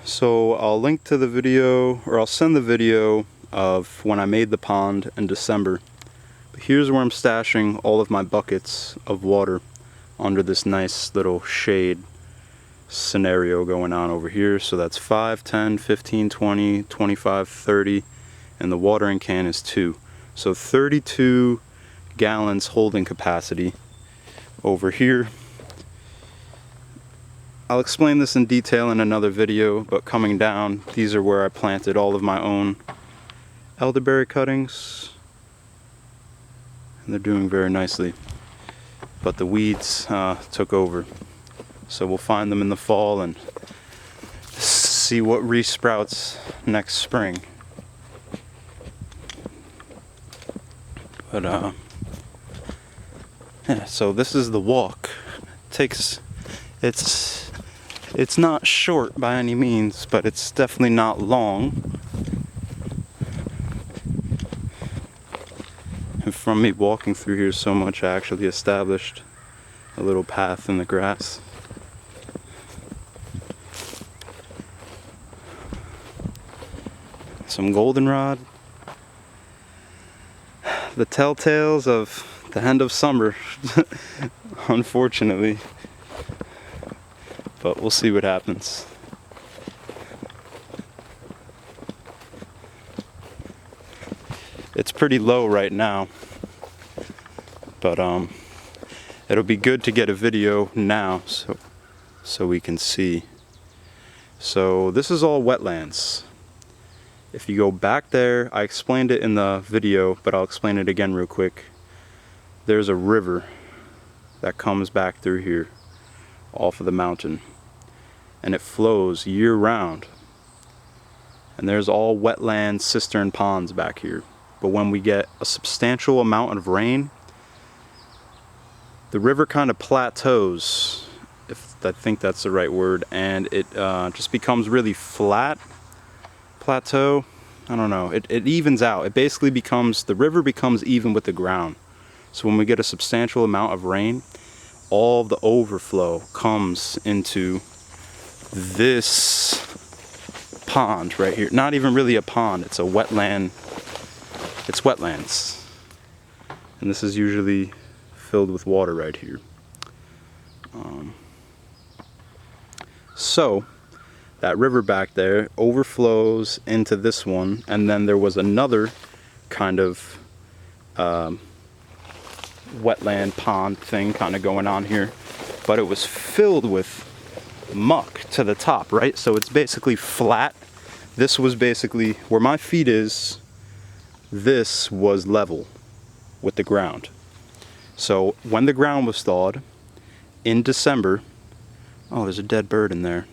So I'll link to the video, or I'll send the video of when I made the pond in December. But here's where I'm stashing all of my buckets of water under this nice little shade scenario going on over here. So that's 5, 10, 15, 20, 25, 30, and the watering can is 2. So 32 gallons holding capacity over here. I'll explain this in detail in another video, but coming down, these are where I planted all of my own elderberry cuttings, and they're doing very nicely. But the weeds took over, so we'll find them in the fall and see what resprouts next spring. But yeah, so this is the walk. It's not short by any means, but it's definitely not long. And from me walking through here so much, I actually established a little path in the grass. Some goldenrod. The telltales of the end of summer, unfortunately. But we'll see what happens. It's pretty low right now, but it'll be good to get a video now so we can see. So this is all wetlands. If you go back there, I explained it in the video, but I'll explain it again real quick. There's a river that comes back through here off of the mountain, and it flows year-round, and there's all wetland cistern ponds back here. But when we get a substantial amount of rain, the river kind of plateaus, if I think that's the right word, and it just becomes really flat. Plateau, I don't know, it evens out. It basically becomes, the river becomes even with the ground. So when we get a substantial amount of rain, all the overflow comes into this pond right here. Not even really a pond, it's a wetland. It's wetlands. And this is usually filled with water right here. So that river back there overflows into this one, and then there was another kind of wetland pond thing kind of going on here, but it was filled with muck to the top, right? So it's basically flat. This was basically where my feet is. This was level with the ground. So when the ground was thawed in December, oh, there's a dead bird in there.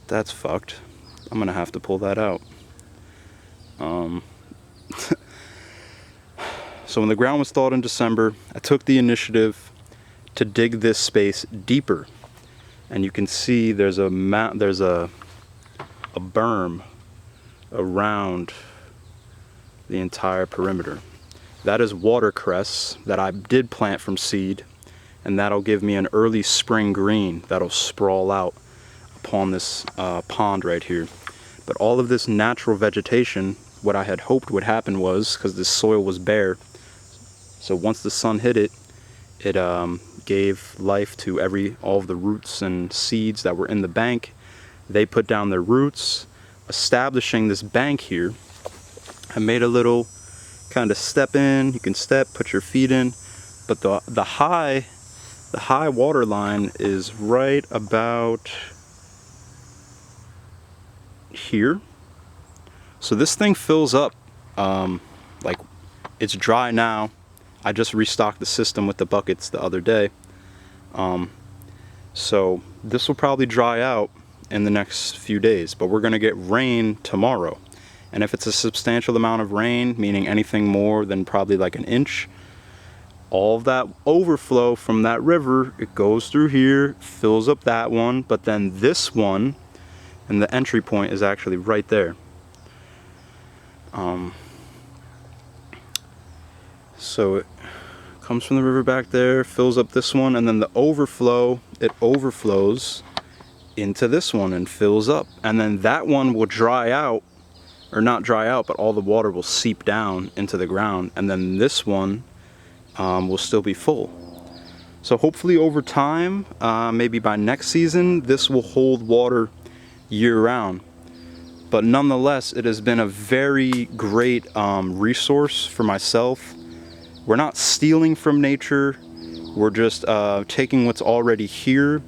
That's fucked. I'm gonna have to pull that out. So when the ground was thawed in December, I took the initiative to dig this space deeper, and you can see there's a berm around the entire perimeter. That is watercress that I did plant from seed, and that'll give me an early spring green that'll sprawl out upon this pond right here. But all of this natural vegetation, what I had hoped would happen was, because this soil was bare, so once the sun hit it, it gave life to all of the roots and seeds that were in the bank. They put down their roots, establishing this bank here. I made a little kind of step in. You can step, put your feet in, but the high water line is right about here. So this thing fills up, like it's dry now. I just restocked the system with the buckets the other day. So this will probably dry out in the next few days, but we're gonna get rain tomorrow. And if it's a substantial amount of rain, meaning anything more than probably like an inch, all of that overflow from that river, it goes through here, fills up that one, but then this one, and the entry point is actually right there. So it comes from the river back there, fills up this one, and then the overflow, it overflows into this one and fills up. And then that one will dry out, or not dry out, but all the water will seep down into the ground. And then this one will still be full. So hopefully over time, maybe by next season, this will hold water year round. But nonetheless, it has been a very great resource for myself. We're not stealing from nature. We're just taking what's already here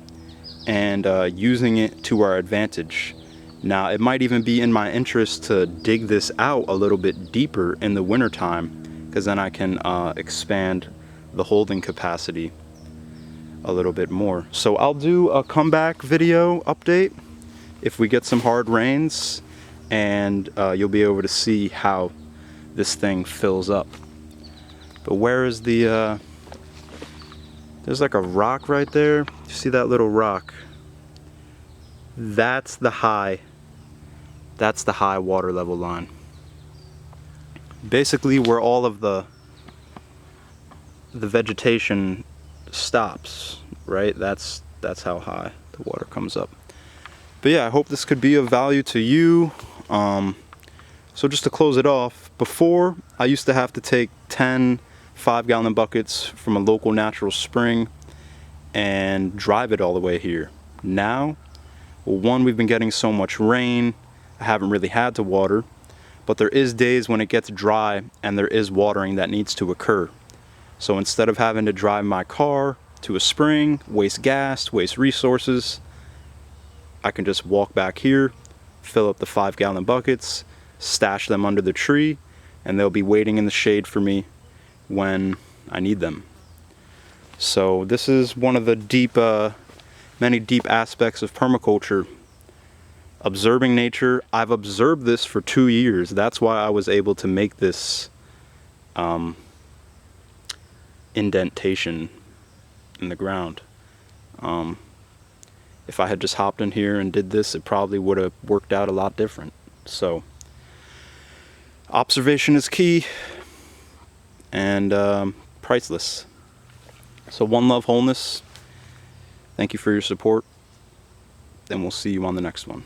and using it to our advantage. Now, it might even be in my interest to dig this out a little bit deeper in the wintertime, because then I can expand the holding capacity a little bit more. So I'll do a comeback video update if we get some hard rains, and you'll be able to see how this thing fills up. But where is the there's like a rock right there. You see that little rock? That's the high water level line. Basically where all of the vegetation stops, right? That's how high the water comes up. But yeah, I hope this could be of value to you. So just to close it off, before I used to have to take 10 5-gallon buckets from a local natural spring and drive it all the way here. Now, well, one, we've been getting so much rain, I haven't really had to water, but there is days when it gets dry and there is watering that needs to occur. So instead of having to drive my car to a spring, waste gas, waste resources, I can just walk back here, fill up the 5-gallon buckets, stash them under the tree, and they'll be waiting in the shade for me when I need them. So this is one of the many deep aspects of permaculture. Observing nature. I've observed this for 2 years. That's why I was able to make this indentation in the ground. If I had just hopped in here and did this, it probably would have worked out a lot different. So observation is key and priceless. So one love, wholeness. Thank you for your support, and we'll see you on the next one.